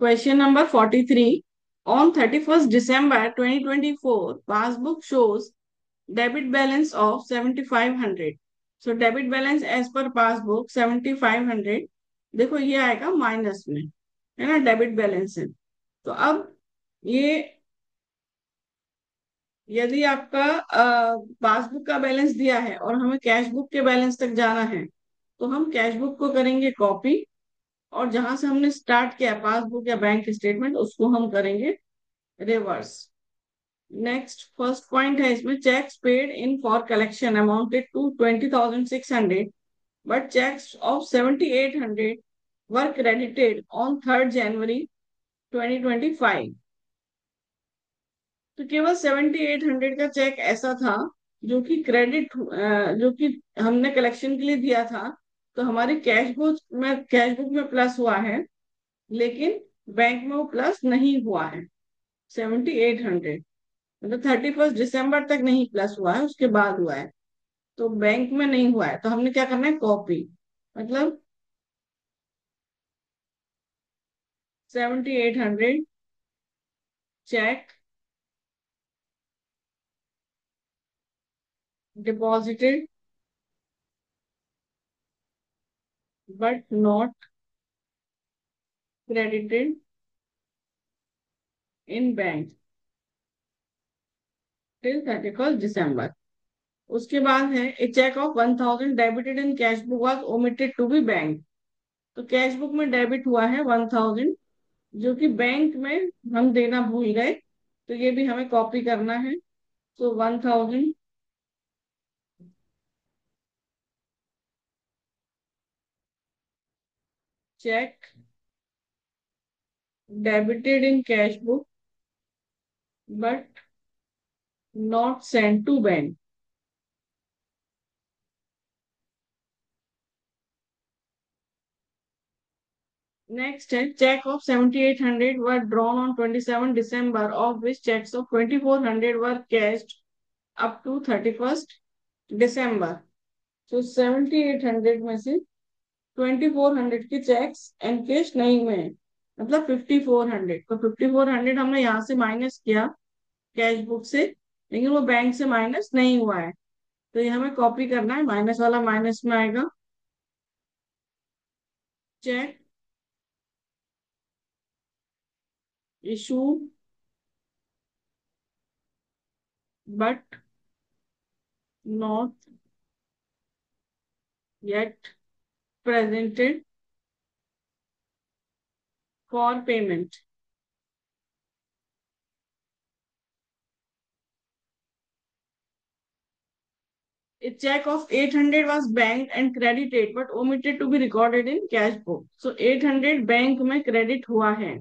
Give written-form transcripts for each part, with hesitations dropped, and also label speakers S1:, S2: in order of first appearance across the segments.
S1: Question number 43. On 31st December 2024, passbook shows debit balance of 7500. So debit balance as per passbook 7500. देखो ये आएगा minus में, है ना, डेबिट बैलेंस है। तो अब ये यदि आपका पासबुक का बैलेंस दिया है और हमें कैश बुक के बैलेंस तक जाना है, तो हम कैश बुक को करेंगे कॉपी, और जहां से हमने स्टार्ट किया पासबुक या बैंक स्टेटमेंट उसको हम करेंगे रिवर्स। नेक्स्ट फर्स्ट पॉइंट है इसमें, cheques paid in for collection amounted to 20,600, but cheques of 7,800 were credited on 3rd January 2025। तो केवल 7,800 का चेक ऐसा था जो कि जो कि हमने कलेक्शन के लिए दिया था। तो हमारी कैश बुक में प्लस हुआ है, लेकिन बैंक में वो प्लस नहीं हुआ है। 7,800 मतलब 31st December तक नहीं प्लस हुआ है, उसके बाद हुआ है। तो बैंक में नहीं हुआ है, तो हमने क्या करना है, कॉपी। मतलब 7,800 cheque deposited but not credited in bank till 31st December। उसके बाद है, a cheque of 1,000 debited in cash book was omitted to be bank. तो कैश बुक में डेबिट हुआ है 1,000, जो कि बैंक में हम देना भूल गए, तो ये भी हमें कॉपी करना है। तो 1,000 cheque debited in cash book but not send to bank. Next है, cheque of 7,800 were drawn on 27 December, of which cheques of 2,400 were cashed up to 31st December। तो 7,800 में से 2,400 के चेक्स एनकेश नहीं हुए हैं, मतलब 5,400। तो 5,400 हमने यहाँ से माइनस किया कैश बुक से, लेकिन वो बैंक से माइनस नहीं हुआ है। तो ये हमें कॉपी करना है, माइनस वाला माइनस में आएगा। Cheque issue but not yet presented for payment. A check of 800 was banked and credited but omitted to be recorded in cash book. So 800 bank में क्रेडिट हुआ है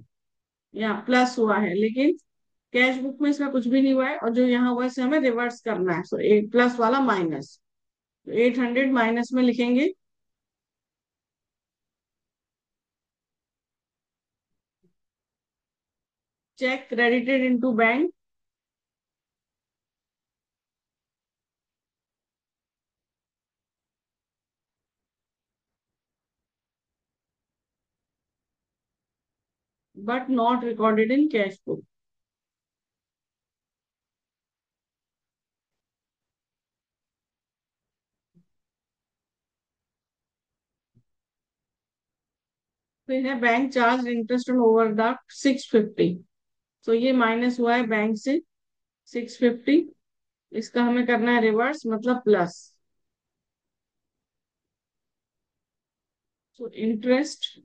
S1: या प्लस हुआ है, लेकिन कैश बुक में इसका कुछ भी नहीं हुआ है, और जो यहाँ हुआ है इसे हमें रिवर्स करना है। सो एट प्लस वाला माइनस, तो 800 माइनस में लिखेंगे। Cheque credited into bank but not recorded in cash book. फिर है, bank charge interest on overdraft 650। तो ये माइनस हुआ है बैंक से 650, इसका हमें करना है रिवर्स, मतलब प्लस। तो इंटरेस्ट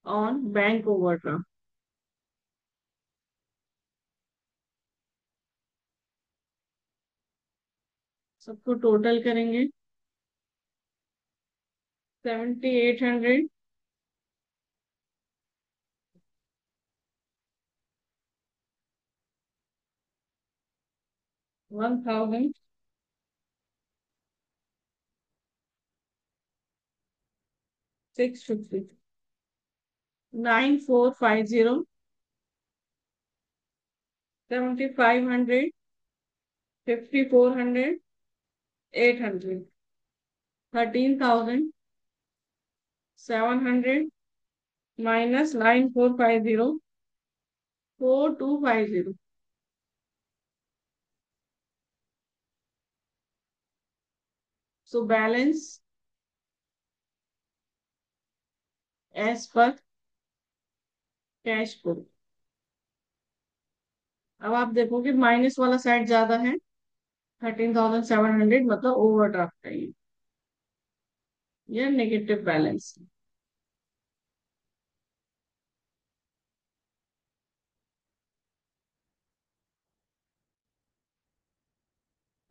S1: ऑन बैंक ओवरड्राफ्ट, सबको टोटल करेंगे। 7,800 1,650 9,450 7,500 5,400 800 13,700 -9450 4250. So balance as per cash book. अब आप देखो कि माइनस वाला साइड ज्यादा है, 13,700, मतलब ओवरड्राफ्ट है ये नेगेटिव बैलेंस।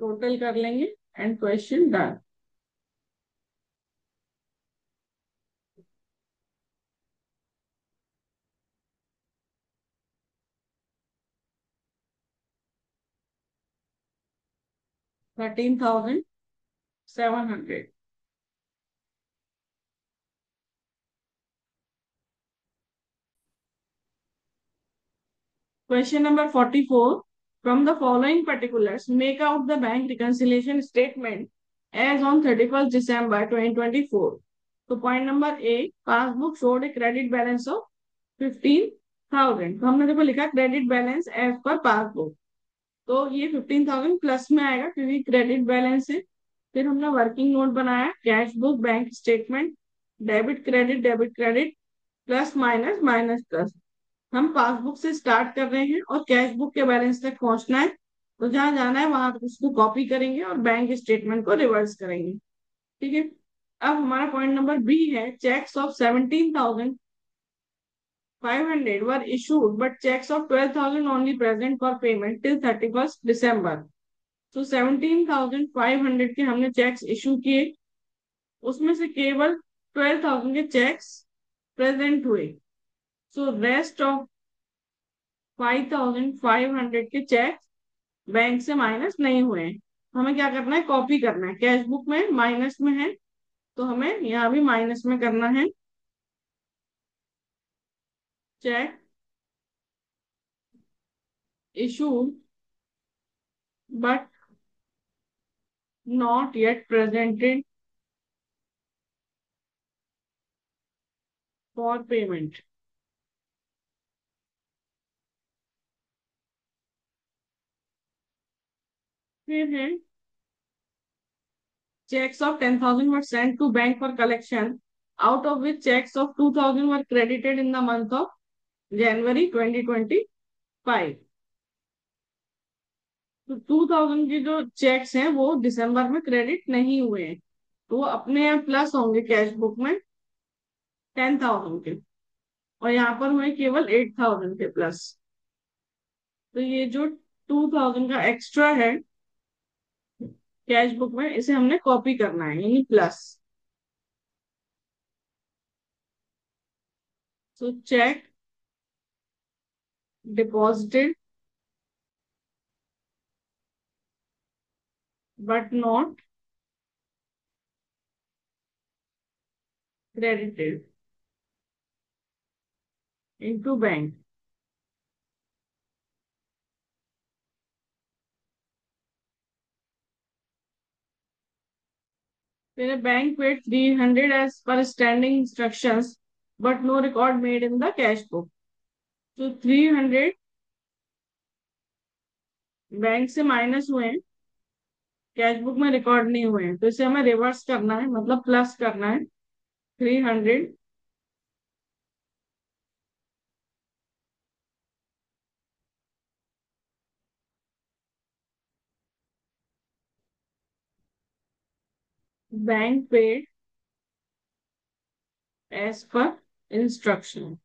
S1: टोटल कर लेंगे and question done. 13,700। Question number 44. From the following particulars, make out the bank reconciliation statement as on 31st December 2024. तो point number A, passbook showed a credit balance of 15,000। तो हमने देखो लिखा credit balance as per passbook, तो ये 15,000 plus में आएगा क्योंकि क्रेडिट बैलेंस है। फिर हमने वर्किंग नोट बनाया, cash book, bank statement, debit credit, plus minus minus plus. हम पासबुक से स्टार्ट कर रहे हैं और कैश बुक के बैलेंस तक पहुंचना है, तो जहां जाना है वहां उसको कॉपी करेंगे और बैंक स्टेटमेंट को रिवर्स करेंगे। ठीक है। अब हमारा पॉइंट नंबर बी है, cheques of 17,500 were issued but cheques of 12,000 only present for payment till 31st December। तो 17,500 के हमने चेक्स इशू किए, उसमें से केवल 12,000 के चेक्स प्रेजेंट हुए। सो रेस्ट ऑफ 5,500 के चेक बैंक से माइनस नहीं हुए हैं। हमें क्या करना है, कॉपी करना है। कैश बुक में माइनस में है, तो हमें यहाँ भी माइनस में करना है। Check issued but not yet presented for payment. फिर है, checks of 10,000 were sent to bank for collection, out of which checks of 2,000 were credited in the month of January 2025। तो 2,000 के जो चेक्स हैं वो दिसंबर में क्रेडिट नहीं हुए हैं, तो वो अपने आप प्लस होंगे कैश बुक में 10,000 के, और यहाँ पर हुए केवल 8,000 के प्लस। तो ये जो 2,000 का एक्स्ट्रा है कैश बुक में, इसे हमने कॉपी करना है, यानी plus. So cheque deposited but not credited into bank. फिर bank paid 300 as per standing instructions but no record made in the cash book. तो 300 बैंक से माइनस हुए हैं, कैश बुक में रिकॉर्ड नहीं हुए हैं, तो इसे हमें रिवर्स करना है, मतलब प्लस करना है। 300 bank paid as per instruction.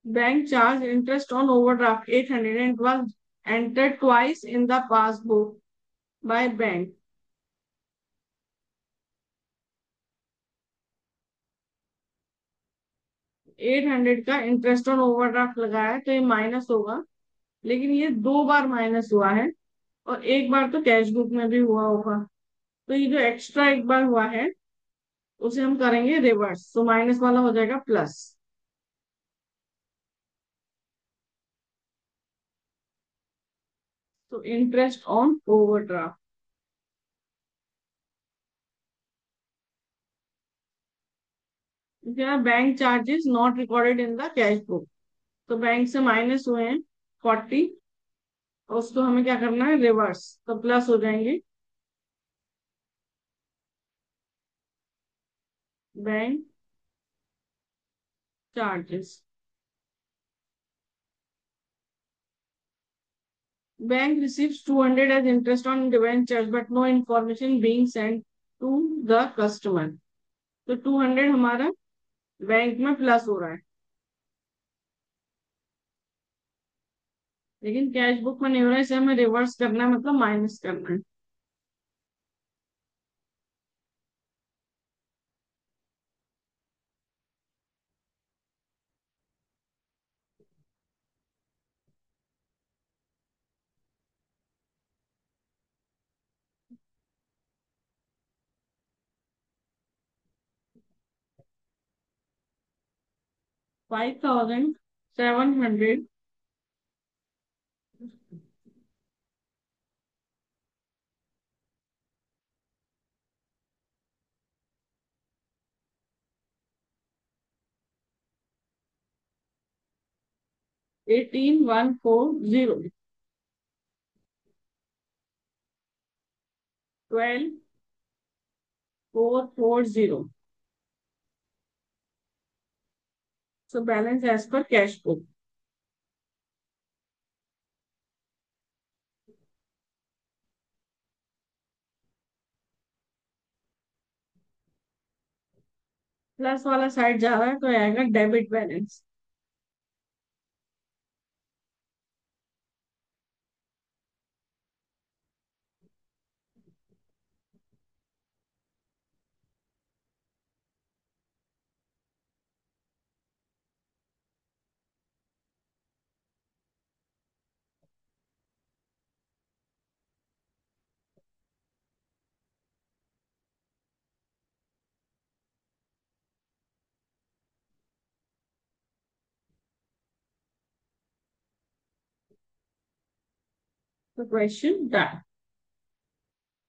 S1: Bank charge interest on overdraft 800 and was entered twice in the passbook by bank. 800 का इंटरेस्ट ऑन ओवरड्राफ्ट लगाया है, तो ये माइनस होगा, लेकिन ये 2 बार माइनस हुआ है और एक बार तो कैश बुक में भी हुआ होगा। तो ये जो एक्स्ट्रा एक बार हुआ है उसे हम करेंगे रिवर्स, तो माइनस वाला हो जाएगा प्लस। तो इंटरेस्ट ऑन ओवरड्राफ्ट क्या bank charges not recorded in the cash book. तो बैंक से माइनस हुए हैं 40, और उसको हमें क्या करना है, रिवर्स, तो प्लस हो जाएंगे। Bank charges, bank receives 200 as interest on debentures but no information being sent to the customer। तो 200 हमारा बैंक में प्लस हो रहा है, लेकिन कैश बुक में नहीं हो रहा है, इसे हमें रिवर्स करना है, मतलब माइनस करना है। 5700 18140 12440। So balance as per cash book. Plus वाला साइड जा रहा है तो आएगा डेबिट बैलेंस। तो क्वेश्चन डन।